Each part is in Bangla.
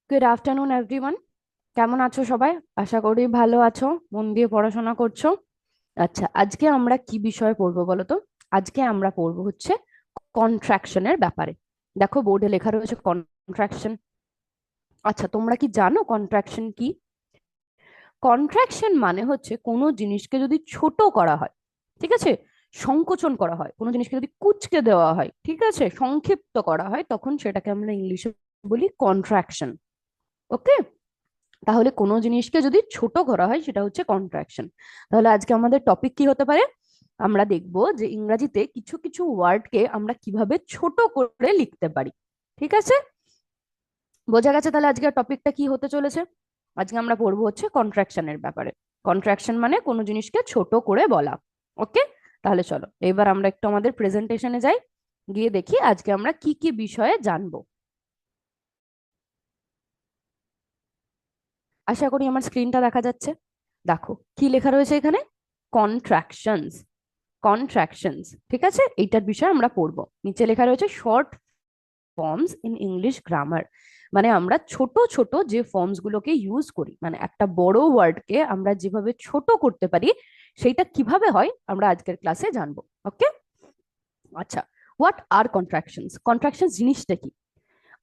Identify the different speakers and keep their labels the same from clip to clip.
Speaker 1: Good afternoon everyone. কেমন আছো সবাই? আশা করি ভালো আছো, মন দিয়ে পড়াশোনা করছো। আচ্ছা, আজকে আমরা কি বিষয়ে পড়বো বলো তো? আজকে আমরা পড়বো হচ্ছে কন্ট্রাকশনের ব্যাপারে। দেখো বোর্ডে লেখা রয়েছে কন্ট্রাকশন। আচ্ছা, তোমরা কি জানো কন্ট্রাকশন কি? কন্ট্রাকশন মানে হচ্ছে কোনো জিনিসকে যদি ছোট করা হয়, ঠিক আছে, সংকোচন করা হয়, কোনো জিনিসকে যদি কুঁচকে দেওয়া হয়, ঠিক আছে, সংক্ষিপ্ত করা হয়, তখন সেটাকে আমরা ইংলিশে বলি কন্ট্রাকশন। ওকে। তাহলে কোনো জিনিসকে যদি ছোট করা হয় সেটা হচ্ছে কন্ট্রাকশন। তাহলে আজকে আমাদের টপিক কি হতে পারে? আমরা দেখব যে ইংরেজিতে কিছু কিছু ওয়ার্ডকে আমরা কিভাবে ছোট করে লিখতে পারি। ঠিক আছে, বোঝা গেছে তাহলে আজকের টপিকটা কি হতে চলেছে? আজকে আমরা পড়বো হচ্ছে কন্ট্রাকশনের ব্যাপারে। কন্ট্রাকশন মানে কোনো জিনিসকে ছোট করে বলা। ওকে। তাহলে চলো এবার আমরা একটু আমাদের প্রেজেন্টেশনে যাই, গিয়ে দেখি আজকে আমরা কি কি বিষয়ে জানবো। আশা করি আমার স্ক্রিনটা দেখা যাচ্ছে। দেখো কি লেখা রয়েছে এখানে, কন্ট্রাকশনস। কন্ট্রাকশনস, ঠিক আছে, এইটার বিষয়ে আমরা পড়বো। নিচে লেখা রয়েছে short forms in English grammar. মানে আমরা ছোট ছোট যে ফর্মস গুলোকে ইউজ করি, মানে একটা বড় ওয়ার্ডকে আমরা যেভাবে ছোট করতে পারি, সেইটা কিভাবে হয় আমরা আজকের ক্লাসে জানবো। ওকে। আচ্ছা, হোয়াট আর কন্ট্রাকশনস? কন্ট্রাকশনস জিনিসটা কি?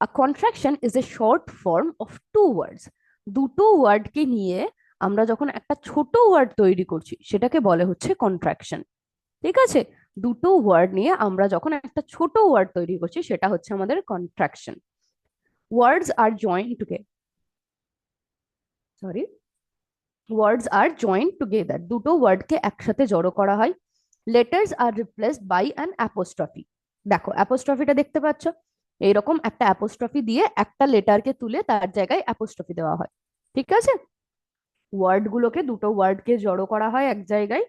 Speaker 1: A contraction is a short form of two words. দুটো ওয়ার্ডকে নিয়ে আমরা যখন একটা ছোট ওয়ার্ড তৈরি করছি সেটাকে বলে হচ্ছে কন্ট্রাকশন। ঠিক আছে, দুটো ওয়ার্ড নিয়ে আমরা যখন একটা ছোট ওয়ার্ড তৈরি করছি সেটা হচ্ছে আমাদের contraction. Words are joint together, sorry, words are joint together, দুটো ওয়ার্ডকে একসাথে জড়ো করা হয়। Letters are replaced by an apostrophe. দেখো অ্যাপোস্ট্রফিটা দেখতে পাচ্ছ, এইরকম একটা অ্যাপোস্ট্রফি দিয়ে একটা লেটারকে তুলে তার জায়গায় অ্যাপোস্ট্রফি দেওয়া হয়। ঠিক আছে, ওয়ার্ড গুলোকে, দুটো ওয়ার্ডকে জড়ো করা হয় এক জায়গায়,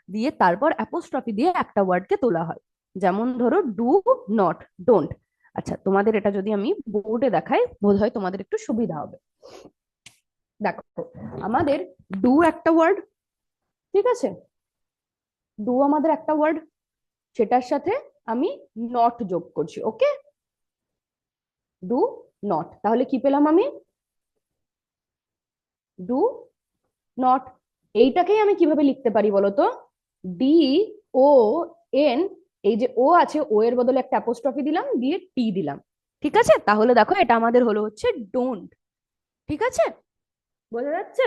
Speaker 1: দিয়ে তারপর অ্যাপোস্ট্রফি দিয়ে একটা ওয়ার্ডকে তোলা হয়। যেমন ধরো ডু, নট, ডোন্ট। আচ্ছা, তোমাদের এটা যদি আমি বোর্ডে দেখাই বোধ হয় তোমাদের একটু সুবিধা হবে। দেখো, আমাদের ডু একটা ওয়ার্ড, ঠিক আছে, ডু আমাদের একটা ওয়ার্ড, সেটার সাথে আমি নট যোগ করছি। ওকে, ডু নট, তাহলে কি পেলাম আমি? Do not. এইটাকেই আমি কিভাবে লিখতে পারি বলতো? ডি ও এন, এই যে ও আছে, ও এর বদলে একটা অ্যাপোস্ট্রফি দিলাম, দিয়ে টি দিলাম। ঠিক আছে, তাহলে দেখো এটা আমাদের হলো হচ্ছে ডোন্ট। ঠিক আছে, বোঝা যাচ্ছে?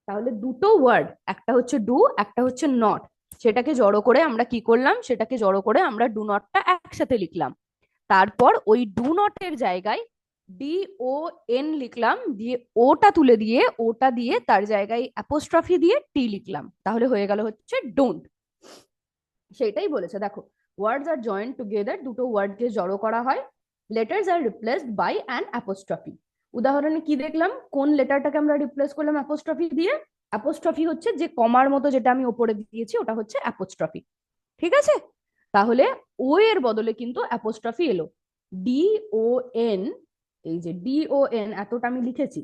Speaker 1: তাহলে দুটো ওয়ার্ড, একটা হচ্ছে ডু, একটা হচ্ছে নট, সেটাকে জড়ো করে আমরা কি করলাম, সেটাকে জড়ো করে আমরা ডু নটটা একসাথে লিখলাম। তারপর ওই ডু নটের জায়গায় ডি ও এন লিখলাম, দিয়ে ওটা তুলে দিয়ে ওটা দিয়ে তার জায়গায় অ্যাপোস্ট্রফি দিয়ে টি লিখলাম, তাহলে হয়ে গেল হচ্ছে ডোন্ট। সেটাই বলেছে দেখো, ওয়ার্ডস আর জয়েন্ট টুগেদার, দুটো ওয়ার্ডকে জড়ো করা হয়। Letters are replaced by an apostrophe. উদাহরণে কি দেখলাম, কোন লেটারটাকে আমরা রিপ্লেস করলাম অ্যাপোস্ট্রফি দিয়ে? অ্যাপোস্ট্রফি হচ্ছে যে কমার মতো যেটা আমি ওপরে দিয়েছি ওটা হচ্ছে অ্যাপোস্ট্রফি। ঠিক আছে, তাহলে ও এর বদলে কিন্তু অ্যাপোস্ট্রফি এলো। ডি ও এন, এই যে ডি ও এন এতটা আমি লিখেছি,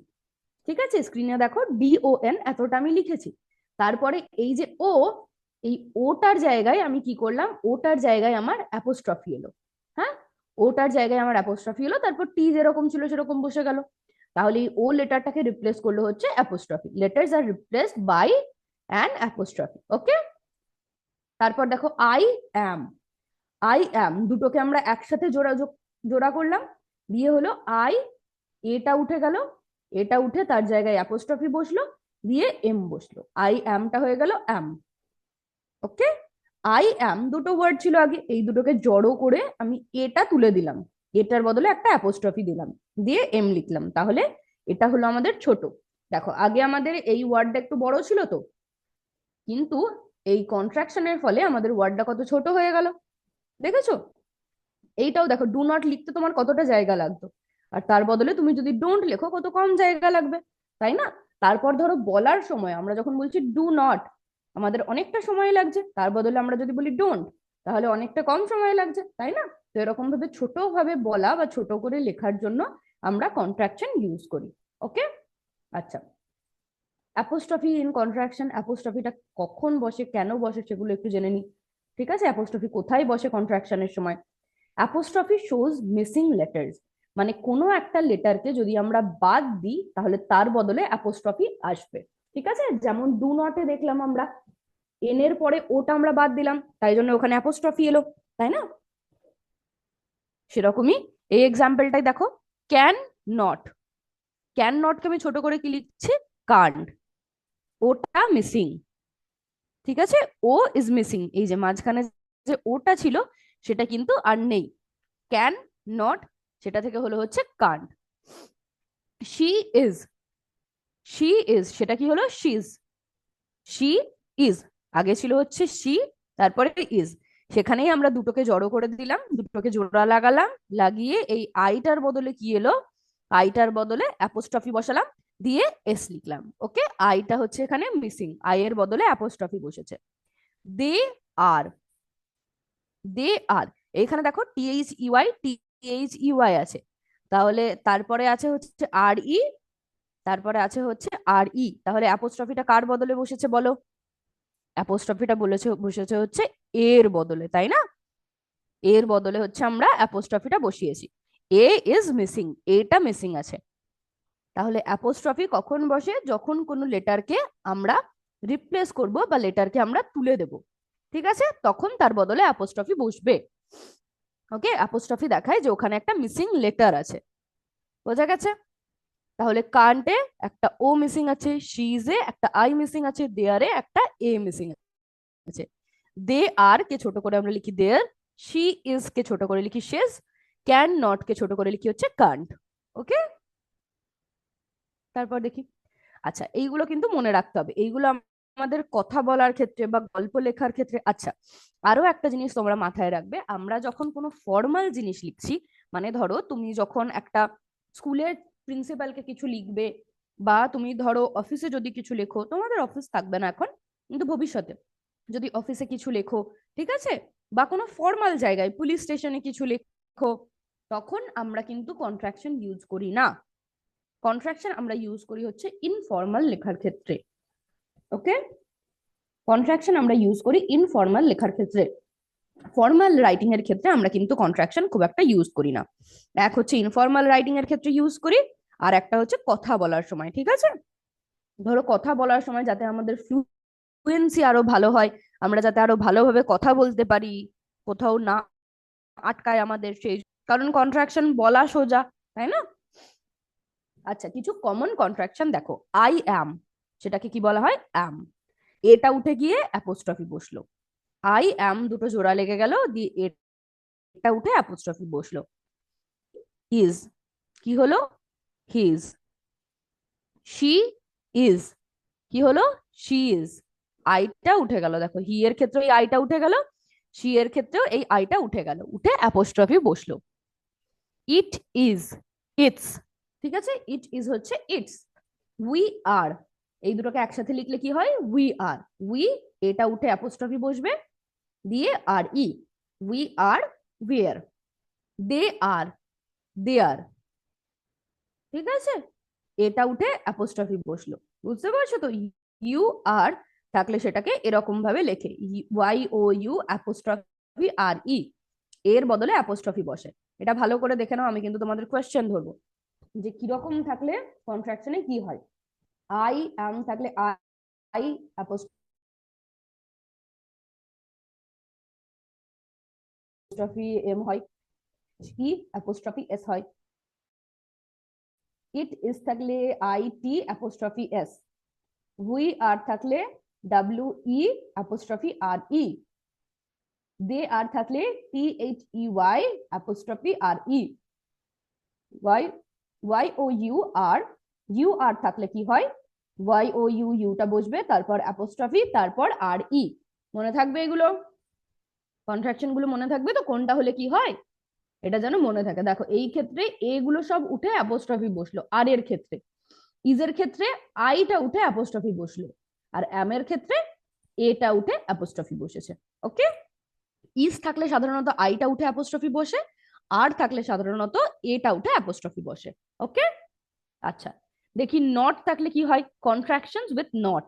Speaker 1: ঠিক আছে, স্ক্রিনে দেখো ডি ও এন এতটা আমি লিখেছি। তারপরে এই যে ও, এই ওটার জায়গায় আমি কি করলাম, ওটার জায়গায় আমার অ্যাপোস্ট্রফি এলো। হ্যাঁ, ওটার জায়গায় আমার অ্যাপোস্ট্রফি এলো, তারপর টি যেরকম ছিল সেরকম বসে গেল। তাহলে এই ও লেটারটাকে রিপ্লেস করলো হচ্ছে apostrophe. Letters are replaced by an apostrophe. Okay. তারপর দেখো আই অ্যাম, আই অ্যাম দুটোকে আমরা একসাথে জোড়া করলাম, দিয়ে হলো আই, এটা উঠে গেল, এটা উঠে তার জায়গায় অ্যাপোস্ট্রফি বসলো, দিয়ে এম বসলো, আই অ্যামটা হয়ে গেল অ্যাম। ওকে। আই অ্যাম দুটো ওয়ার্ড ছিল আগে, এই দুটোকে জড়ো করে আমি এটা তুলে দিলাম, এটার বদলে একটা অ্যাপোস্ট্রফি দিলাম, দিয়ে এম লিখলাম, তাহলে এটা হলো আমাদের ছোট। দেখো আগে আমাদের এই ওয়ার্ডটা একটু বড় ছিল তো, কিন্তু এই কন্ট্রাকশনের ফলে আমাদের ওয়ার্ডটা কত ছোট হয়ে গেল, দেখেছো? এইটাও দেখো, ডু নট লিখতে তোমার কতটা জায়গা লাগতো, আর তার বদলে তুমি যদি ডোন্ট লেখো কত কম জায়গা লাগবে, তাই না? তারপর ধরো বলার সময় আমরা যখন বলছি ডু নট, আমাদের অনেকটা সময় লাগছে, তার বদলে আমরা যদি বলি ডোন্ট, তাহলে অনেকটা কম সময় লাগছে, তাই না? তো এরকম ভাবে ছোট ভাবে বলা বা ছোট করে লেখার জন্য আমরা কন্ট্রাকশন ইউজ করি। ওকে। আচ্ছা, অ্যাপোস্ট্রফি ইন কন্ট্রাকশন, অ্যাপোস্ট্রফিটা কখন বসে, কেন বসে, সেগুলো একটু জেনে নিই। ঠিক আছে, অ্যাপোস্ট্রফি কোথায় বসে কন্ট্রাকশনের সময়? অ্যাপোস্ট্রফি শোজ মিসিং লেটার্স, মানে কোনো একটা লেটারকে যদি আমরা বাদ দিই তাহলে তার বদলে অ্যাপোস্ট্রফি আসবে। ঠিক আছে, যেমন ডু নটে দেখলাম আমরা এন এর পরে ওটা আমরা বাদ দিলাম, তাই জন্য ওখানে অ্যাপোস্ট্রফি এলো, তাই না? সেরকমই এই এক্সাম্পলটাই দেখো, ক্যান নট, ক্যান নটকে আমি ছোট করে কি লিখছি, কান্ট, ওটা মিসিং। ঠিক আছে, ও ইজ মিসিং, এই যে মাঝখানে যে ওটা ছিল সেটা কিন্তু আর নেই, ক্যান নট সেটা থেকে হলো হচ্ছে can't. She is, she is সেটা কি হলো, শিজ, শি ইজ আগে ছিল হচ্ছে শি, তারপরে ইজ, সেখানেই আমরা দুটোকে জড়ো করে দিলাম, দুটোকে জোড়া লাগালাম, লাগিয়ে এই আইটার বদলে কি এলো, আইটার বদলে অ্যাপোস্ট্রফি বসালাম, দিয়ে এস লিখলাম। ওকে, আইটা হচ্ছে এখানে মিসিং, আই এর বদলে অ্যাপোস্ট্রফি বসেছে। দে আর, দে আর, এখানে দেখো টিএইচ ইউআই, টিএইচ ইউআই আছে, তাহলে তারপরে আছে হচ্ছে আর ই, তারপরে আছে হচ্ছে আর ই, তাহলে অ্যাপোস্ট্রফিটা কার বদলে বসেছে বলো, অ্যাপোস্ট্রফিটা বসেছে হচ্ছে এর বদলে, তাই না? এর বদলে হচ্ছে আমরা অ্যাপোস্ট্রফিটা বসিয়েছি, এ ইজ মিসিং, এটা মিসিং আছে। তাহলে অ্যাপোস্ট্রফি কখন বসে, যখন কোনো লেটারকে আমরা রিপ্লেস করব বা লেটারকে আমরা তুলে দেব, ঠিক আছে, তখন তার বদলে অ্যাপোস্ট্রফি বসবে। ওকে, অ্যাপোস্ট্রফি দেখায় যে ওখানে একটা মিসিং লেটার আছে, বোঝা গেছে? তাহলে কান্টে একটা ও মিসিং আছে, শিজে একটা আই মিসিং আছে, দেয়ারে একটা এ মিসিং আছে। দে আর কে ছোট করে আমরা লিখি দেয়ার, শি ইজ কে ছোট করে লিখি শেজ, ক্যান নট কে ছোট করে লিখি হচ্ছে কান্ট। ওকে, তারপর দেখি, আচ্ছা এইগুলো কিন্তু মনে রাখতে হবে, এইগুলো আমাদের কথা বলার ক্ষেত্রে বা গল্প লেখার ক্ষেত্রে। আচ্ছা, আরো একটা জিনিস তোমরা মাথায় রাখবে, আমরা যখন কোনো ফর্মাল জিনিস লিখছি, মানে ধরো তুমি যখন একটা স্কুলের প্রিন্সিপালকে কিছু লিখবে, বা তুমি ধরো অফিসে যদি কিছু লেখো, তোমাদের অফিস থাকবে না এখন কিন্তু ভবিষ্যতে যদি অফিসে কিছু লেখো, ঠিক আছে, বা কোনো ফর্মাল জায়গায় পুলিশ স্টেশনে কিছু লেখো, তখন আমরা কিন্তু কন্ট্রাকশন ইউজ করি না, কন্ট্রাকশন আমরা ইউজ করি হচ্ছে ইনফর্মাল লেখার ক্ষেত্রে। ওকে, কন্ট্রাকশন আমরা ইউজ করি ইনফর্মাল লেখার ক্ষেত্রে, ফর্মাল রাইটিং এর ক্ষেত্রে আমরা কিন্তু কন্ট্রাকশন খুব একটা ইউজ করি না। এক হচ্ছে ইনফর্মাল রাইটিং এর ক্ষেত্রে ইউজ করি, আর একটা হচ্ছে কথা বলার সময়। ঠিক আছে, ধরো কথা বলার সময় যাতে আমাদের ফ্লুয়েন্সি আরো ভালো হয়, আমরা যাতে আরো ভালোভাবে কথা বলতে পারি, কোথাও না আটকায় আমাদের সেই, কারণ কন্ট্রাকশন বলা সোজা, তাই না? আচ্ছা, কিছু কমন কন্ট্রাকশন দেখো, আই অ্যাম, সেটাকে কি বলা হয়, অ্যাম, এটা উঠে গিয়ে অ্যাপোস্ট্রফি বসলো, আই অ্যাম দুটো জোড়া লেগে গেল, দিয়ে এটা উঠে অ্যাপোস্ট্রফি বসলো। ইজ কি হলো, হিজ, শি ইজ কি হলো, শি ইজ, আইটা উঠে গেল, দেখো হি এর ক্ষেত্রে এই আইটা উঠে গেল, শি এর ক্ষেত্রেও এই আইটা উঠে গেল, উঠে অ্যাপোস্ট্রফি বসলো। ইট ইজ, ইটস, ঠিক আছে, ইট ইজ হচ্ছে ইটস। উই আর, এই দুটোকে একসাথে লিখলে কি হয়, উই আর, উই এটা উঠে অ্যাপোস্ট্রফি বসবে, দিয়ে আর ই, we are where, they are, দেয়ার, ঠিক আছে, এটা উঠে অ্যাপোস্ট্রফি বসলো, বুঝতে পারছো তো? ইউ আর থাকলে সেটাকে এরকম ভাবে লেখে, Y O you apostrophe R ই, এর বদলে অ্যাপোস্ট্রফি বসে। এটা ভালো করে দেখে নাও, আমি কিন্তু তোমাদের কোয়েশ্চেন ধরবো যে কিরকম থাকলে কন্ট্রাকশনে কি হয়। আই অ্যাম থাকলে আই অ্যাপোস্ট্রফি এম হয়, ই অ্যাপোস্ট্রফি এস হয়, ইট ইজ থাকলে I T apostrophe S, we are থাকলে W E apostrophe R E, they are থাকলে T H E Y apostrophe R E, Y Y O U R, you are থাকলে কি হয়, ওয়াই ও ইউ, ইউটা বসবে, তারপর অ্যাপোস্ট্রফি, তারপর আর ই। মনে থাকবে এগুলো, কন্ট্রাকশন গুলো মনে থাকবে তো, কোনটা হলে কি হয় এটা যেন মনে থাকে। দেখো এই ক্ষেত্রে এগুলো সব উঠে অ্যাপোস্ট্রফি বসলো, আর এর ক্ষেত্রে ইজের ক্ষেত্রে আইটা উঠে অ্যাপোস্ট্রফি বসলো, আর এম এর ক্ষেত্রে এটা উঠে অ্যাপোস্ট্রফি বসেছে। ওকে, ইজ থাকলে সাধারণত আইটা উঠে অ্যাপোস্ট্রফি বসে, আর থাকলে সাধারণত এটা উঠে অ্যাপোস্ট্রফি বসে। ওকে, আচ্ছা দেখি নট থাকলে কি হয়, কন্ট্রাকশনস উইথ নট,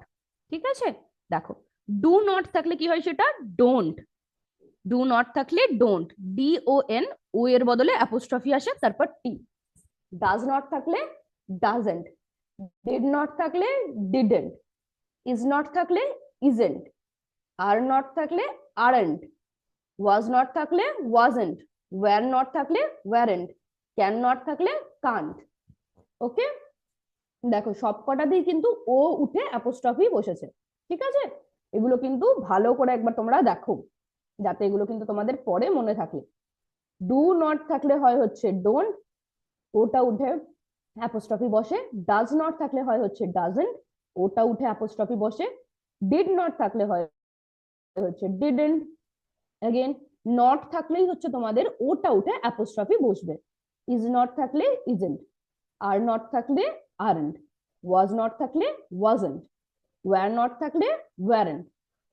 Speaker 1: ঠিক আছে, দেখো ডু নট থাকলে কি হয়, সেটা ডোন্ট, ডু নট থাকলে ডোন্ট, ডি ও এন, ও এর বদলে অ্যাপোস্ট্রফি আসে, তারপর টি, ডাজ নট থাকলে ডাজেন্ট, ডিড নট থাকলে ডিডেন্ট, ইজ নট থাকলে ইজেন্ট, আর নট থাকলে আরেন্ট, ওয়াজ নট থাকলে ওয়াজেন্ট, ওয়্যার নট থাকলে ওয়্যারেন্ট, ক্যান নট থাকলে কান্ট। ওকে, দেখো সবকটাতেই কিন্তু ও উঠে অ্যাপোস্ট্রফি বসেছে। ঠিক আছে, এগুলো কিন্তু ভালো করে একবার তোমরা দেখো, যাতে এগুলো কিন্তু তোমাদের পরে মনে থাকে। ডু নট থাকলে হয় হচ্ছে ডোন্ট, ওটা উঠে অ্যাপোস্ট্রফি বসে। ডাজ নট থাকলে হয় হচ্ছে ডাজেন্ট, ওটা উঠে অ্যাপোস্ট্রফি বসে। ডিড নট থাকলে হয় হচ্ছে ডিডেন্ট, अगेन नॉट থাকলেই হচ্ছে তোমাদের ওটা উঠে অ্যাপোস্ট্রফি বসবে। ইজ নট থাকলে ইজেন্ট, আর নট থাকলে আরন্ট, ওয়াজ নট থাকলে ওয়াজেন্ট, ওয়্যার নট থাকলে ওয়্যারেন্ট,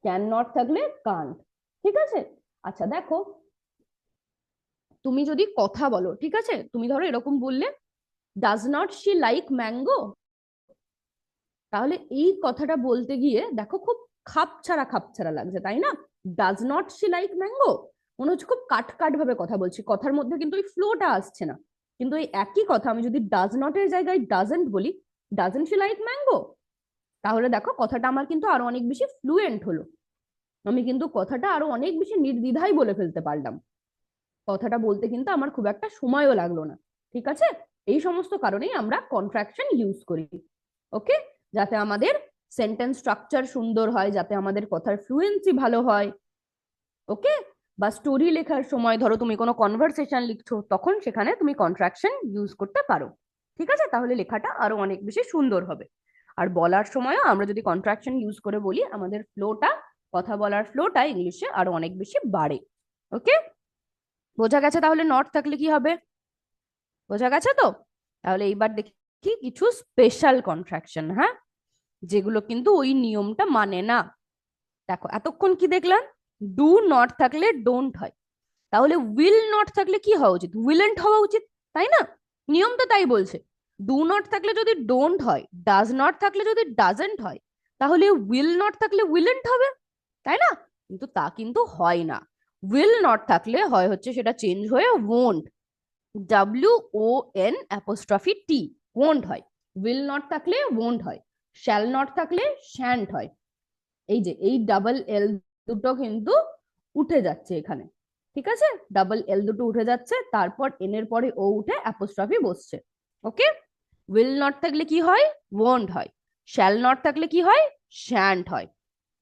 Speaker 1: ক্যান নট থাকলে কান্ট। ঠিক আছে, আচ্ছা দেখো, তুমি যদি কথা বলো, ঠিক আছে, তুমি ধরো এরকম বললে does not she like mango, তাহলে এই কথাটা বলতে গিয়ে দেখো খুব খাপছাড়া খাপছাড়া লাগছে, তাই না? Does not she like mango, মনে হচ্ছে খুব কাট কাট ভাবে কথা বলছি, কথার মধ্যে কিন্তু ওই ফ্লোটা আসছে না। কিন্তু এই একই কথা আমি যদি ডাজ নট এর জায়গায় ডাজেন্ট বলি, ডাজেন্ট শি লাইক ম্যাঙ্গো, তাহলে দেখো কথাটা আমার কিন্তু আরো অনেক বেশি ফ্লুয়েন্ট হলো, আমি কিন্তু কথাটা আরো অনেক বেশি নির্দ্বিধায় বলে ফেলতে পারলাম, কথাটা বলতে কিন্তু আমার খুব একটা সময়ও লাগলো না। ঠিক আছে, এই সমস্ত কারণেই আমরা কন্ট্রাকশন ইউজ করি। ওকে, যাতে আমাদের সেন্টেন্স স্ট্রাকচার সুন্দর হয়, যাতে আমাদের কথার ফ্লুয়েন্সি ভালো হয়। ওকে, বা স্টোরি লেখার সময় ধরো তুমি কোনো কনভারসেশন লিখছো, তখন সেখানে তুমি কন্ট্রাকশন ইউজ করতে পারো। ঠিক আছে, তাহলে লেখাটা আরো অনেক বেশি সুন্দর হবে। আর বলার সময়ও আমরা যদি কন্ট্রাকশন ইউজ করে বলি, আমাদের ফ্লোটা, কথা বলার ফ্লোটা ইংলিশে আরো অনেক বেশি বাড়ে। ওকে, বোঝা গেছে তাহলে নট থাকলে কি হবে? বোঝা গেছে তো? তাহলে এইবার দেখি কিছু স্পেশাল কন্ট্রাকশন, হ্যাঁ, যেগুলো কিন্তু ওই নিয়মটা মানে না। দেখো এতক্ষণ কি দেখলাম, ডু নট থাকলে ডোন্ট হয়, তাহলে উইল নট থাকলে কি হওয়া উচিত? উইলেন্ট হওয়া উচিত, তাই না? নিয়ম তো তাই বলছে। ডু নট থাকলে যদি ডোন্ট হয়, ডাজ নট থাকলে যদি ডাজেন্ট হয়, তাহলে উইল নট থাকলে উইলেন্ট হবে, তাই না? কিন্তু তা কিন্তু হয় না। উইল নট থাকলে হয় হচ্ছে সেটা চেঞ্জ হয়ে ওন্ট, WON''T, ওন্ট হয়। উইল নট থাকলে ওন্ট হয়, শ্যাল নট থাকলে শ্যান্ট হয়। এই যে এই ডাবল এল দুটো কিন্তু উঠে যাচ্ছে এখানে। ঠিক আছে, ডাবল এল দুটো উঠে যাচ্ছে, তারপর এন এর পরে ও উঠে অ্যাপোস্ট্রফি বসছে। ওকে, উইল নট থাকলে কি হয়? ওন্ট হয়। শ্যাল নট থাকলে কি হয়? শ্যান্ট হয়।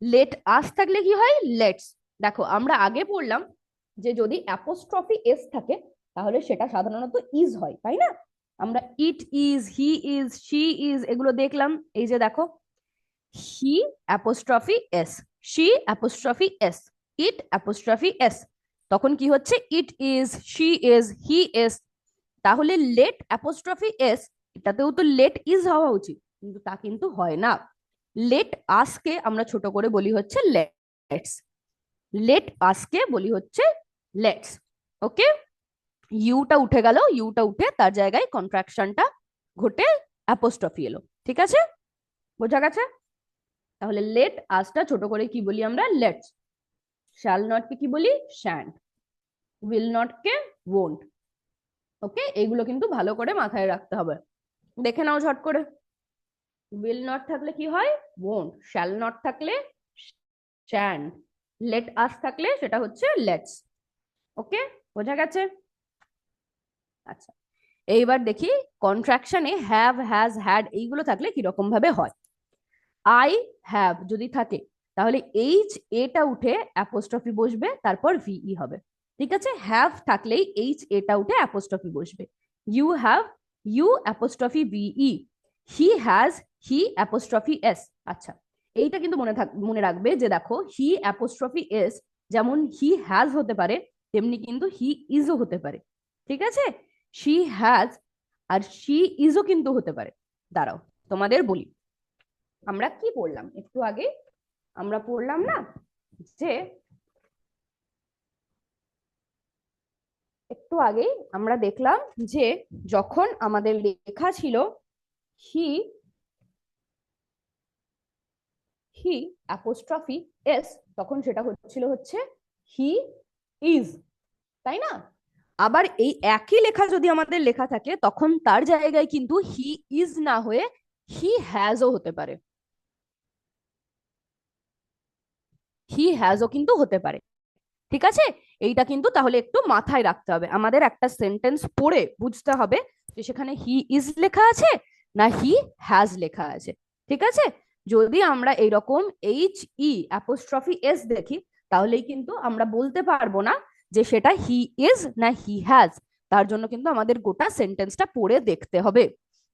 Speaker 1: লেট আস থাকলে কি হয়? লেটস। দেখো আমরা আগে পড়লাম যে যদি অ্যাপোস্ট্রফি এস থাকে, তাহলে সেটা সাধারণত ইজ হয়, তাই না? আমরা it is, he is, she is এগুলো দেখলাম। এই যে দেখো, he apostrophe S, she apostrophe S, it apostrophe S, তখন কি হচ্ছে? It is, she is, he is. তাহলে লেট অ্যাপোস্ট্রফি এস, এটাতেও তো লেট ইজ হওয়া উচিত, কিন্তু তা কিন্তু হয় না। লেট আসকে আমরা ছোট করে বলি হচ্ছে লেটস, লেট আসকে বলি হচ্ছে লেটস। ওকে, ইউটা উঠে গেল, ইউটা উঠে তার জায়গায় কন্ট্রাকশনটা ঘটে অ্যাপোস্ট্রফি এলো। ঠিক আছে, বোঝা গেছে? তাহলে লেট আসটা ছোট করে কি বলি আমরা? লেটস। শ্যাল নট কে কি বলি? শ্যান্ট। উইল নট কে ওন্ট। ওকে, এগুলো কিন্তু ভালো করে মাথায় রাখতে হবে। দেখে নাও ঝট করে। উইল নট থাকলে কি হয়? ওন্ট। শ্যাল নট থাকলে শ্যান্ট। লেট আস থাকলে সেটা হচ্ছে লেটস। ওকে, বোঝা গেছে? আচ্ছা, এইবার দেখি কন্ট্রাকশনে হ্যাভ, হ্যাজ, হ্যাড এইগুলো থাকলে কিরকম ভাবে হয়। আই হ্যাভ যদি থাকে, তাহলে এইচ এটা উঠে অ্যাপোস্ট্রফি বসবে, তারপর ভিই হবে। ঠিক আছে, হ্যাভ থাকলেই এইচ এটা উঠে অ্যাপোস্ট্রফি বসবে। You have, you apostrophe V E. He has, he apostrophe S. আচ্ছা, এইটা কিন্তু মনে রাখবে যে দেখো, হি অ্যাপোস্ট্রফি এস যেমন হি হ্যাজ হতে পারে, তেমনি কিন্তু হি ইজও হতে পারে। ঠিক আছে, শি হ্যাজ আর শি ইজও কিন্তু হতে পারে। দাঁড়াও তোমাদের বলি, আমরা কি পড়লাম একটু আগে? আমরা পড়লাম না যে একটু আগে আমরা দেখলাম যে যখন আমাদের লেখা ছিল হি, হি অ্যাপোস্ট্রফি এস, তখন সেটা হচ্ছিল হচ্ছে হি ইজ, তাই না? আবার এই একই লেখা যদি আমাদের লেখা থাকে তখন তার জায়গায় কিন্তু হি ইজ না হয়ে হি হ্যাজও হতে পারে, হি হ্যাজও কিন্তু হতে পারে। ঠিক আছে, এইটা কিন্তু তাহলে একটু মাথায় রাখতে হবে, আমাদের একটা সেন্টেন্স পড়ে বুঝতে হবে যে সেখানে হি ইজ লেখা আছে না হি হ্যাজ লেখা আছে। ঠিক আছে, যদি আমরা এইরকম এইচ ই অ্যাপোস্ট্রফি এস দেখি তাহলেই কিন্তু আমরা বলতে পারবো না যে সেটা হি ইজ না হি হ্যাজ। তার জন্য কিন্তু আমাদের গোটা সেন্টেন্সটা পড়ে দেখতে হবে,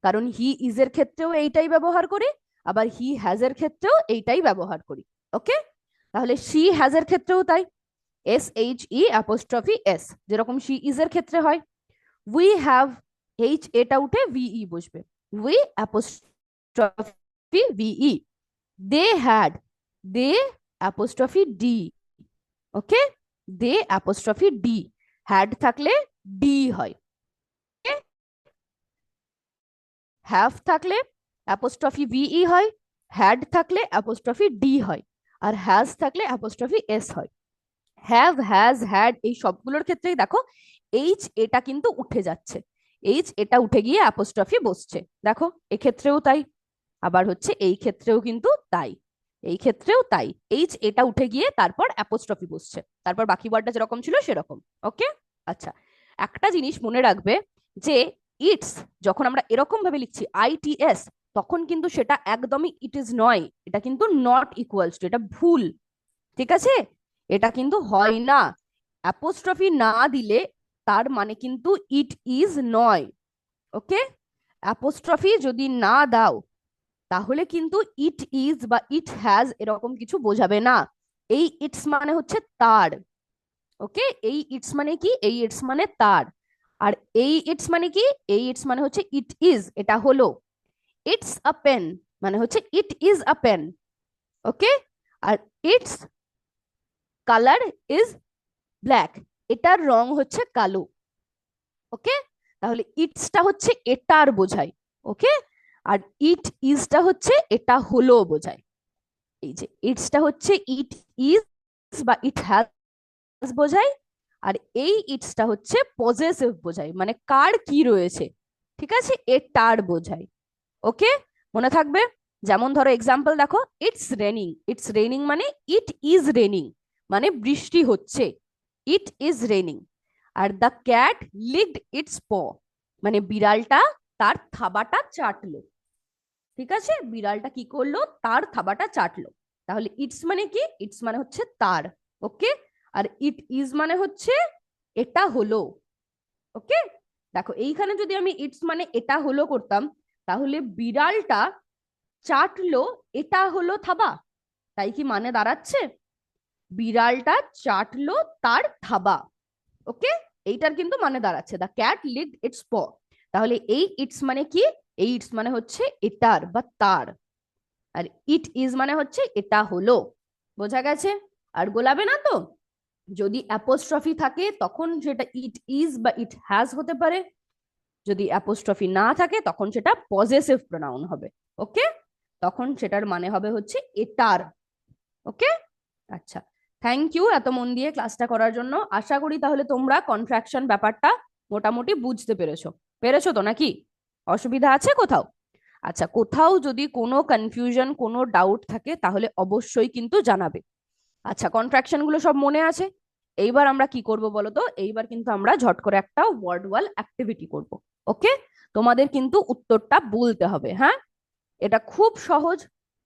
Speaker 1: কারণ হি ইজ এর ক্ষেত্রেও এইটাই ব্যবহার করি, আবার হি হ্যাজ এর ক্ষেত্রেও এইটাই ব্যবহার করি। ওকে, তাহলে শি হ্যাজ এর ক্ষেত্রেও তাই, S H E apostrophe S, যেরকম শি ইজ এর ক্ষেত্রে হয়। উই হ্যাভ, এইচ এটা উঠে ভিই বসবে, we apostrophe V E. They had, they apostrophe D. Okay, they apostrophe D, had থাকলে ডি হয়। হ্যাভ থাকলে অ্যাপোস্ট্রফি ভিই হয়, হ্যাড থাকলে অ্যাপোস্ট্রফি ডি হয়, আর হ্যাজ থাকলে অ্যাপোস্ট্রফি এস হয়। হ্যাভ, হ্যাজ, হ্যাড এই সবগুলোর ক্ষেত্রেই দেখো এইচ এটা কিন্তু উঠে যাচ্ছে, এইচ এটা উঠে গিয়ে অ্যাপোস্ট্রফি বসছে, দেখো এক্ষেত্রেও তাই, আবার হচ্ছে এই ক্ষেত্রেও কিন্তু তাই, এই ক্ষেত্রেও তাই, এইচ এটা উঠে গিয়ে তারপর অ্যাপোস্ট্রফি বসছে, তারপর বাকি ওয়ার্ডটা যেরকম ছিল সেরকম। ওকে, আচ্ছা, একটা জিনিস মনে রাখবে যে ইটস যখন আমরা এরকম ভাবে লিখছি আইটিএস, তখন কিন্তু সেটা একদমই ইট ইজ নয়, এটা কিন্তু নট ইকুয়ালস টু, এটা ভুল। ঠিক আছে, এটা কিন্তু হয় না, অ্যাপোস্ট্রফি না দিলে তার মানে কিন্তু ইট ইজ নয়। ওকে, অ্যাপোস্ট্রফি যদি না দাও তাহলে কিন্তু ইট ইজ বা ইট হ্যাজ এরকম কিছু বোঝাবে না। এই ইটস মানে হচ্ছে তার। ওকে, এই ইটস মানে কি, এই ইটস মানে তার। আর এই ইটস মানে কি, এই ইটস মানে হচ্ছে ইট ইজ, এটা হলো। ইটস আ পেন মানে হচ্ছে it is a pen. Okay, আর ইটস কালার ইজ ব্ল্যাক, এটার রং হচ্ছে কালো। ওকে, তাহলে ইটসটা হচ্ছে এটার বোঝায়। ওকে, আর ইট ইজটা হচ্ছে এটা হলো বোঝায়। এই যে ইটসটা হচ্ছে ইট ইজ বা ইট হ্যাজ বোঝায়, আর এই ইটসটা হচ্ছে পজেসিভ বোঝায়, মানে কার কি রয়েছে। ঠিক আছে, এটার বোঝায়। ওকে, মনে থাকবে। যেমন ধরো এক্সাম্পল দেখো, ইটস রেনিং, ইটস রেনিং মানে ইট ইজ রেনিং, মানে বৃষ্টি হচ্ছে, it is raining. Are the cat leaked it's প, মানে বিড়ালটা তার থাবাটা চাটলো। ঠিক আছে, বিড়ালটা কি করলো, তার থাবাটা চাটলো। তাহলে ইটস মানে কি, ইটস মানে হচ্ছে তার। ওকে, আর ইট ইজ মানে হচ্ছে এটা হলো। ওকে, দেখো এইখানে যদি আমি ইটস মানে এটা হলো করতাম তাহলে বিড়ালটা চাটলো এটা হলো থাবা, তাই কি মানে দাঁড়াচ্ছে বিড়ালটা চাটলো তার থাবা। ওকে, এইটার কিন্তু মানে দাঁড়াচ্ছে দ্য ক্যাট লিকড ইটস প। তাহলে এই ইটস মানে কি, এই ইটস মানে হচ্ছে এটার বা তার, আর ইট ইজ মানে হচ্ছে এটা হলো। বোঝা গেছে? আর গোলাবে না তো, যদি অ্যাপোস্ট্রফি থাকে তখন সেটা ইট ইজ বা ইট হ্যাজ হতে পারে, যদি অ্যাপোস্ট্রফি না থাকে তখন সেটা পজেসিভ প্রোনাউন হবে। ওকে, তখন সেটার মানে হবে হচ্ছে এটার। ওকে, আচ্ছা, থ্যাংক ইউ এত মন দিয়ে ক্লাসটা করার জন্য। আশা করি তাহলে তোমরা কন্ট্রাকশন ব্যাপারটা মোটামুটি বুঝতে পেরেছো, পেরেছো তো নাকি? অসুবিধা আছে কোথাও? আচ্ছা, কোথাও যদি কোনো কনফিউশন কোনো ডাউট থাকে তাহলে অবশ্যই কিন্তু জানাবে। আচ্ছা, কন্ট্রাকশন গুলো সব মনে আছে? এইবার আমরা কি করব বলো তো, এইবার কিন্তু আমরা ঝট করে একটা ওয়ার্ড ওয়াল অ্যাক্টিভিটি করব। ওকে, তোমাদের কিন্তু উত্তরটা বলতে হবে, হ্যাঁ? এটা খুব সহজ,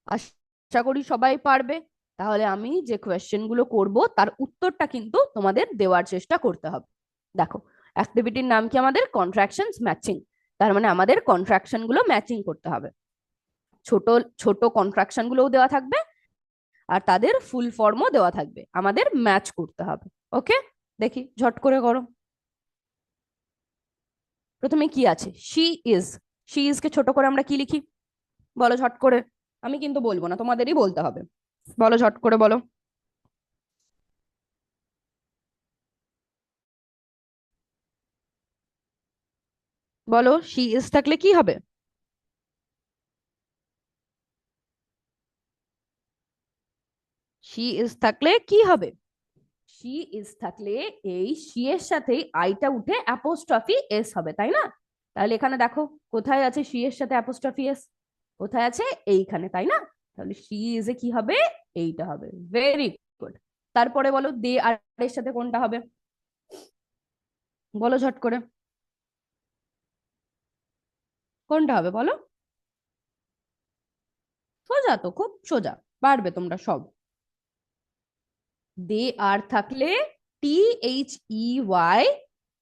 Speaker 1: আশা করি সবাই পারবে। তাহলে আমি যে কোয়েশ্চেন গুলো করব তার উত্তরটা কিন্তু তোমাদের দেওয়ার চেষ্টা করতে হবে। দেখো, অ্যাক্টিভিটির নাম কি আমাদের কন্ট্রাকশনস ম্যাচিং, তার মানে আমাদের কন্ট্রাকশন গুলো ম্যাচিং করতে হবে। ছোট ছোট কন্ট্রাকশন গুলোও দেওয়া থাকবে আর তাদের ফুল ফর্মও দেওয়া থাকবে, আমাদের ম্যাচ করতে হবে। ওকে, দেখি ঝট করে করো। প্রথমে কি আছে, শি ইজ। শি ইজ কে ছোট করে আমরা কি লিখি বলো ঝট করে? আমি কিন্তু বলবো না, তোমাদেরই বলতে হবে। বলো ঝট করে বলো। বলো, শি ইজ থাকলে কি হবে? শি ইজ থাকলে কি হবে? শি ইজ থাকলে এই শি এর সাথে আইটা উঠে অ্যাপোস্ট্রফি এস হবে, তাই না? তাহলে এখানে দেখো কোথায় আছে শি এর সাথে অ্যাপোস্ট্রফি এস, কোথায় আছে? এইখানে, তাই না? তাহলে শি ইজ এ কি হবে? এইটা হবে। Very good. তারপরে বলো দে আর এর সাথে কোনটা হবে, বলো ঝট করে, কোনটা হবে বলো? সোজা তো, খুব সোজা, পারবে তোমরা সব। দে আর থাকলে T H E Y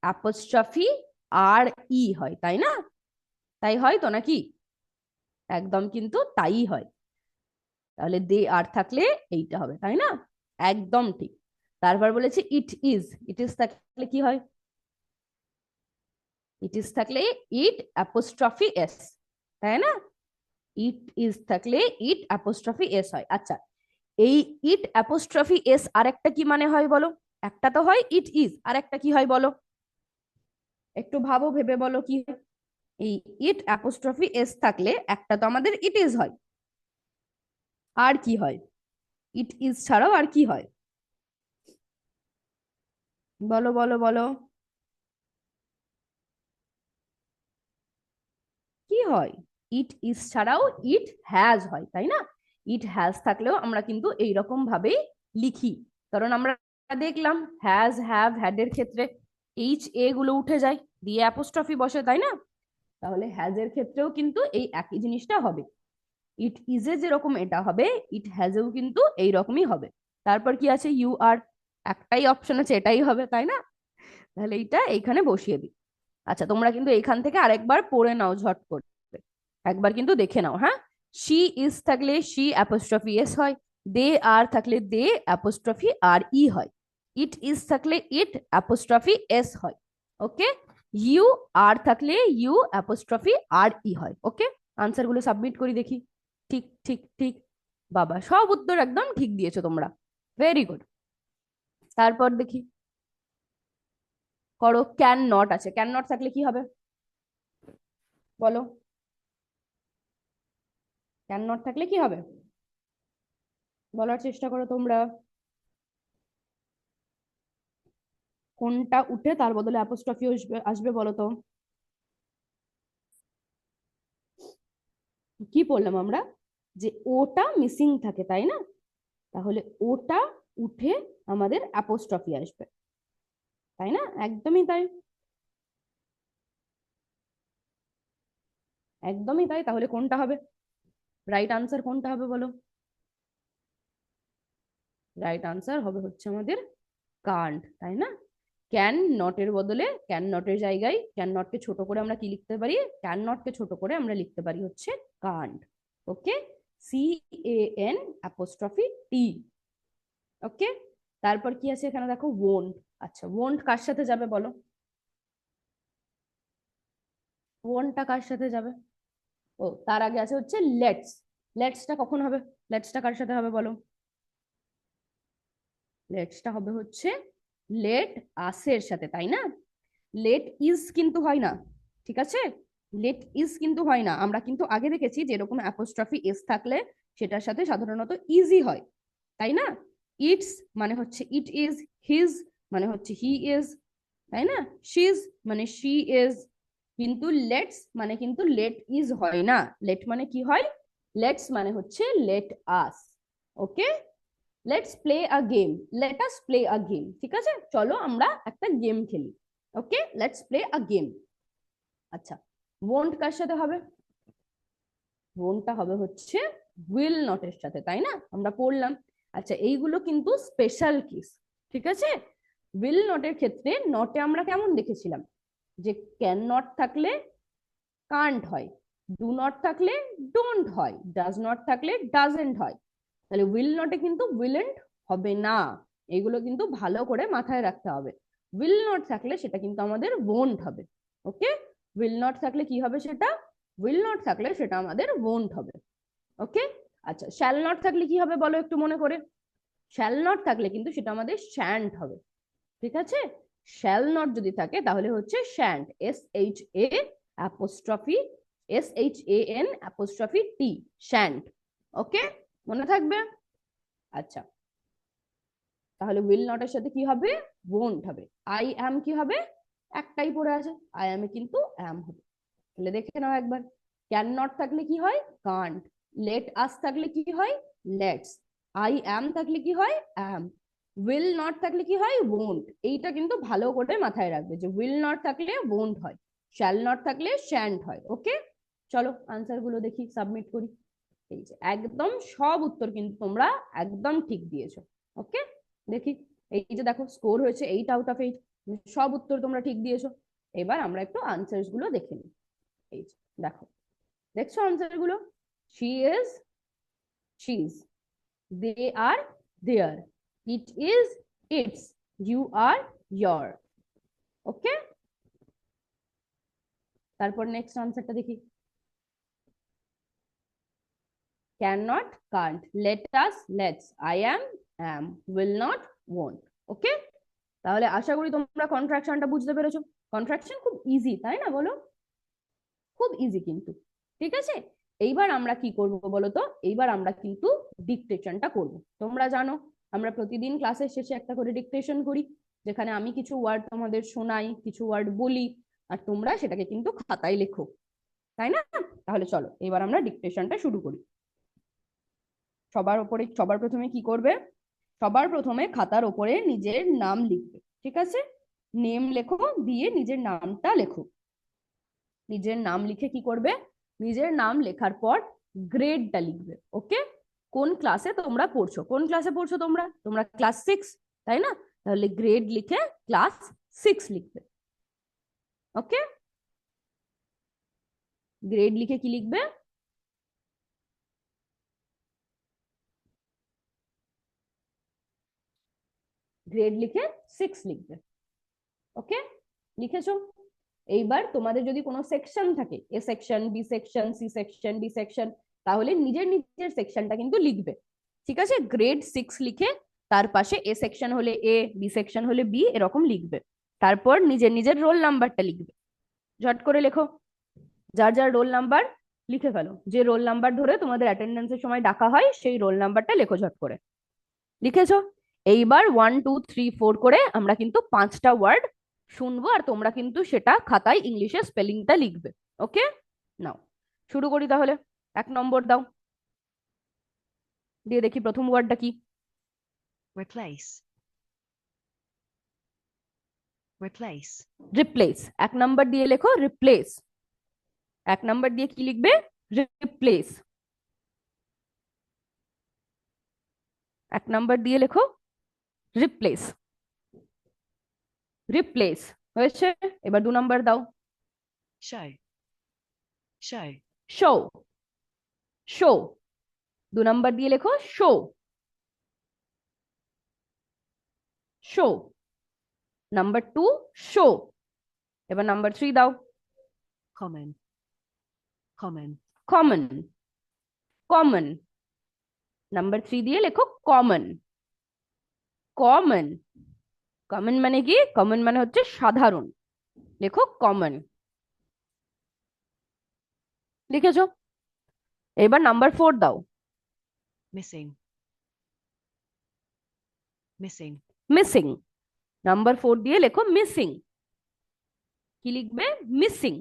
Speaker 1: apostrophe R E হয়, তাই না? তাই হয় তো নাকি? একদম কিন্তু তাই হয়। তাহলে দে আর থাকলে এইটা হবে, তাই না? একদম ঠিক। তারপর বলেছে ইট ইজ, ইট ইজ থাকলে কি হয়? ইট ইজ থাকলে ইট অ্যাপোস্ট্রফি এস, তাই না? ইট ইজ থাকলে ইট অ্যাপোস্ট্রফি এস হয়। আচ্ছা, এই ইট অ্যাপোস্ট্রফি এস আর একটা কি মানে হয় বলো? একটা তো হয় ইট ইজ, আর একটা কি হয় বলো? একটু ভাবো, ভেবে বলো কি হয়। এই ইট অ্যাপোস্ট্রফি এস থাকলে একটা তো আমাদের ইট ইজ হয়, আর কি হয়? ইট ইজ ছাড়াও আর কি হয়? বলো বলো বলো, কি হয়? ইট ইজ ছাড়াও ইট হ্যাজ হয়, তাই না? ইট হ্যাজ থাকলেও আমরা কিন্তু এইরকম ভাবেই লিখি, কারণ আমরা দেখলাম হ্যাজ হ্যাভ হ্যাড এর ক্ষেত্রে এইচ এ গুলো উঠে যায়, দিয়ে অ্যাপোস্ট্রফি বসে, তাই না? তাহলে হ্যাজ এর ক্ষেত্রেও কিন্তু এই একই জিনিসটা হবে। ইট ইজে যেরকম এটা হবে, ইট হ্যাজেও কিন্তু এইরকমই হবে। তারপর কি আছে? ইউ আর, একটাই অপশন আছে, এটাই হবে, তাই না? তাহলে এইটা এইখানে বসিয়ে দিই। আচ্ছা, তোমরা কিন্তু এইখান থেকে আরেকবার পড়ে নাও ঝট করে, একবার কিন্তু দেখে নাও। হ্যাঁ, শি ইজ থাকলে শি অ্যাপোস্ট্রফি এস হয়, দে আর থাকলে দে অ্যাপোস্ট্রফি আর ই হয়, ইট ইজ থাকলে ইট অ্যাপোস্ট্রফি এস হয়। ওকে, ইউ আর থাকলে ইউ অ্যাপোস্ট্রফি আর ই হয়। ওকে, আনসার গুলো সাবমিট করি দেখি। ঠিক ঠিক ঠিক, বাবা সব উত্তর একদম ঠিক দিয়েছো তোমরা, ভেরি গুড। তারপর দেখি, করো ক্যান নট আছে, ক্যান নট থাকলে কি হবে বলো? ক্যান নট থাকলে কি হবে বলার চেষ্টা করো তোমরা। কোনটা উঠে তার বদলে অ্যাপোস্ট্রফি আসবে আসবে বলো তো? কি বললাম আমরা? যে ওটা মিসিং থাকে, তাই না? তাহলে ওটা উঠে আমাদের অ্যাপোস্ট্রফি আসবে, তাই না? একদমই তাই, একদমই তাই। তাহলে কোনটা হবে রাইট আনসার, কোনটা হবে বলো? রাইট আনসার হবে হচ্ছে আমাদের কান্ট, তাই না? ক্যান নটের বদলে, ক্যান নটের জায়গায় ক্যান নটকে ছোট করে আমরা কি লিখতে পারি? ক্যান নটকে ছোট করে আমরা লিখতে পারি হচ্ছে can't. Okay, C A N apostrophe T. Okay, তারপর কি আছে এখানে দেখো? ওন্ট। আচ্ছা, ওন্ট কার সাথে যাবে বলো? ওন্টটা কার সাথে যাবে? ও, তার আগে আছে হচ্ছে লেটস। লেটসটা কখন হবে? লেটসটা কার সাথে হবে বলো? লেটসটা হবে হচ্ছে লেট আসের সাথে, তাই না? লেট ইজ কিন্তু হয় না, ঠিক আছে? লেট ইজ কিন্তু হয় না, আমরা কিন্তু আগে দেখেছি যে এরকম অ্যাপোস্ট্রফি এস থাকলে সেটার সাথে সাধারণত ইজি হয়, তাই না? ইটস মানে হচ্ছে ইট ইজ, হিজ মানে হচ্ছে হি ইজ, তাই না? শিজ মানে শি ইজ। কিন্তু লেটস মানে কিন্তু লেট ইজ হয় না। লেট মানে কি হয়? লেটস মানে হচ্ছে let us. Okay, let's play a game, let us play a game, ঠিক আছে? চলো আমরা একটা গেম খেলি। ওকে, লেটস প্লে আ গেম। আচ্ছা, ওন্ট কার সাথে হবে? ওন্টটা হবে হচ্ছে উইল নটের সাথে, তাই না? আমরা পড়লাম। আচ্ছা, এইগুলো কিন্তু স্পেশাল কেস, ঠিক আছে? উইল নটের ক্ষেত্রে নটে আমরা কেমন দেখেছিলাম যে ক্যান নট থাকলে কান্ট হয়, ডু নট থাকলে ডোন্ট হয়, ডাজ নট থাকলে ডাজেন্ট হয়। তাহলে উইল নটে কিন্তু উইলেন্ট হবে না, এগুলো কিন্তু ভালো করে মাথায় রাখতে হবে। উইল নট থাকলে সেটা কিন্তু আমাদের ওন্ট হবে। ওকে, উইল নট থাকলে কি হবে সেটা? উইল নট থাকলে সেটা আমাদের ওন্ট হবে। ওকে, আচ্ছা, শ্যাল নট থাকলে কি হবে বলো একটু মনে করে? শ্যাল নট থাকলে কিন্তু সেটা আমাদের শ্যান্ট হবে, ঠিক আছে? শ্যাল নট যদি থাকে তাহলে হচ্ছে shan't, S H A apostrophe S H A N apostrophe T, shan't. Okay, মনে থাকবে? আচ্ছা, তাহলে উইল নট এর সাথে কি হবে, ওয়ন্ট হবে। আই অ্যাম কি হবে, একটাই পড়ে আছে, আই অ্যাম কিন্তু অ্যাম হবে। তাহলে দেখে নাও একবার, ক্যান নট থাকলে কি হয়, কান্ট। লেট আস থাকলে কি হয়, লেটস। আই অ্যাম থাকলে কি হয়, অ্যাম। উইল নট থাকলে কি হয়, ওয়ন্ট। এইটা কিন্তু ভালো করে মাথায় রাখবে যে উইল নট থাকলে ওয়ন্ট হয়, শ্যাল নট থাকলে শ্যান্ট হয়। ওকে, চলো আনসার গুলো দেখি, সাবমিট করি। এই যে একদম সব উত্তর কিন্তু তোমরা একদম ঠিক দিয়েছো। ওকে, দেখি, এই যে দেখো স্কোর হয়েছে 8 আউট অফ 8, সব উত্তর তোমরা ঠিক দিয়েছো। এবার আমরা একটু আনসার গুলো দেখে নিই। এই যে দেখো, দেখছো আনসার গুলো, she is, she's, they are, they're, it is, it's, you are, you're. Okay, তারপর নেক্সট আনসারটা দেখি, can not, can't, let us, let's, I am, am, will not, won't. Okay, তাহলে আশা করি তোমরা কন্ট্রাকশনটা বুঝতে পেরেছো। কন্ট্রাকশন খুব ইজি, তাই না বলো, খুব ইজি কিন্তু। ঠিক আছে, এইবার আমরা কি করব বলো তো, এইবার আমরা কিন্তু ডিকটেশনটা করব। তোমরা জানো আমরা প্রতিদিন ক্লাসের শেষে একটা করে ডিকটেশন করি, যেখানে আমি কিছু ওয়ার্ড তোমাদের শোনাই, কিছু ওয়ার্ড বলি, আর তোমরা সেটাকে কিন্তু খাতায় লেখো, তাই না? তাহলে চলো এবার আমরা ডিকটেশনটা শুরু করি। সবার প্রথমে কি করবে, সবার প্রথমে খাতার ওপরে নিজের নাম লিখবে। ঠিক আছে, নেম লেখো, দিয়ে নিজের নামটা লেখো। নিজের নাম লিখে কি করবে, নিজের নাম লেখার পর গ্রেডটা লিখবে। ওকে, কোন ক্লাসে তোমরা পড়ছো, কোন ক্লাসে পড়ছো তোমরা, তোমরা ক্লাস 6, তাই না? তাহলে গ্রেড লিখে ক্লাস 6 লিখবে। ওকে, গ্রেড লিখে কি লিখবে, গ্রেড লিখে 6 লিখবে। ওকে, লিখেছো? এইবার তোমাদের যদি কোনো সেকশন থাকে, A section, B section, C section, D section, তাহলে নিজের নিজের সেকশনটা কিন্তু লিখবে। ঠিক আছে, গ্রেড 6 লিখে তার পাশে এ সেকশন হলে এ, বি সেকশন হলে বি, এরকম লিখবে। তারপর নিজের নিজের রোল নাম্বারটা লিখবে। ঝট করে লেখো, যার যার রোল নাম্বার লিখে ফেলো। যে রোল নাম্বার ধরে তোমাদের অ্যাটেন্ডেন্সের সময় ডাকা হয় সেই রোল নাম্বারটা লেখো ঝট করে। লিখেছো? এইবার 1 2 3 4 করে আমরা কিন্তু 5টা ওয়ার্ড শুনবো, আর তোমরা কিন্তু সেটা খাতায় ইংলিশে স্পেলিংটা লিখবে। ওকে, নাও শুরু করি তাহলে। 1 নম্বর দাও, দিয়ে দেখি প্রথম ওয়ার্ডটা কি।
Speaker 2: replace, replace,
Speaker 1: replace. 1 নম্বর দিয়ে লেখো রিপ্লেস। 1 নম্বর দিয়ে কি লিখবে, রিপ্লেস। 1 নম্বর দিয়ে লেখো রিপ্লেস, রিপ্লেস। হয়েছে? এবার 2 নম্বর দাও,
Speaker 2: show, show,
Speaker 1: শো, শো। 2 নম্বর দিয়ে লেখো শো, শো। Number 2 show. এবার নাম্বার 3 দাও,
Speaker 2: common, common,
Speaker 1: common, common. Number 3 দিয়ে লেখো কমন, কমন। কমন মানে কি, কমন মানে হচ্ছে সাধারণ, লেখো কমন। লিখেছো? এবার নাম্বার 4 দাও,
Speaker 2: missing, missing,
Speaker 1: মিসিং। নাম্বার 4 দিয়ে লেখো মিসিং। কি লিখবে, মিসিং।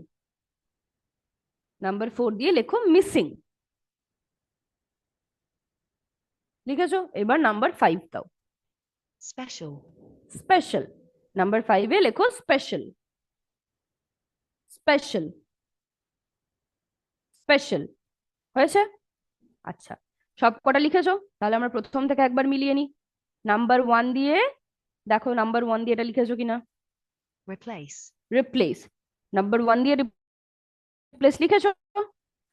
Speaker 1: নাম্বার 4 দিয়ে লেখো মিসিং। লিখেছো? এবার নাম্বার 5 দাও,
Speaker 2: special,
Speaker 1: স্পেশাল। নাম্বার 5-এ লেখো স্পেশাল, স্পেশাল, স্পেশাল। হয়েছে? আচ্ছা, সব কটা লিখেছো? তাহলে আমরা প্রথম থেকে একবার মিলিয়ে নিই। নাম্বার 1 দিয়ে দেখো, নাম্বার 1 দিয়ে এটা লিখেছো কিনা,
Speaker 2: replace,
Speaker 1: রিপ্লেস। নাম্বার 1 দিয়ে রিপ্লেস লিখেছো?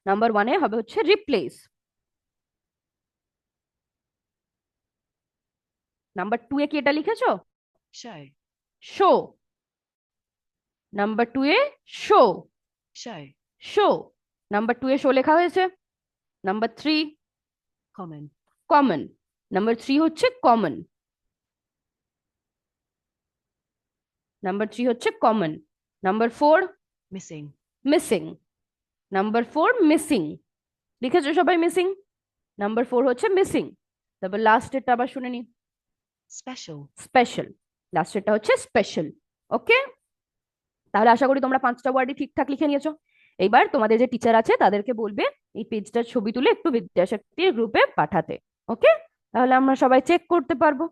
Speaker 1: নাম্বার 1-এ হবে হচ্ছে রিপ্লেস। নাম্বার 2-এ কি এটা লিখেছো,
Speaker 2: show,
Speaker 1: শো। নাম্বার 2-এ শো,
Speaker 2: show,
Speaker 1: শো। নাম্বার 2-এ শো লেখা হয়েছে। Number 3
Speaker 2: common,
Speaker 1: common. নাম্বার 3 হচ্ছে কমন, নাম্বার 3 হচ্ছে common. Number 4
Speaker 2: missing,
Speaker 1: missing, number 4 missing. লিখেছো সবাই মিসিং? নাম্বার 4 হচ্ছে মিসিং। তারপর লাস্ট এটা আবার শুনে নি,
Speaker 2: Special.
Speaker 1: স্পেশাল, লাস্টেরটা হচ্ছে স্পেশাল। ওকে, তাহলে আশা করি তোমরা 5টা ওয়ার্ডই ঠিকঠাক লিখে নিয়েছো। এইবার তোমাদের যে টিচার আছে তাদেরকে বলবে এই পেজটার ছবি তুলে একটু বিদ্যাশক্তির গ্রুপে পাঠাতে। ওকে, তাহলে আমরা সবাই চেক করতে পারবো।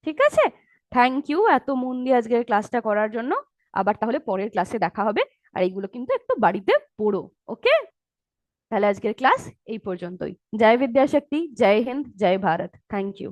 Speaker 1: ঠিক আছে, থ্যাংক ইউ এত মন দিয়ে আজকের ক্লাসটা করার জন্য। আবার তাহলে পরের ক্লাসে দেখা হবে। আর এইগুলো কিন্তু একটু বাড়িতে পড়ো। ওকে, তাহলে আজকের ক্লাস এই পর্যন্তই। জয় বিদ্যাশক্তি, জয় হিন্দ, জয় ভারত। Thank you.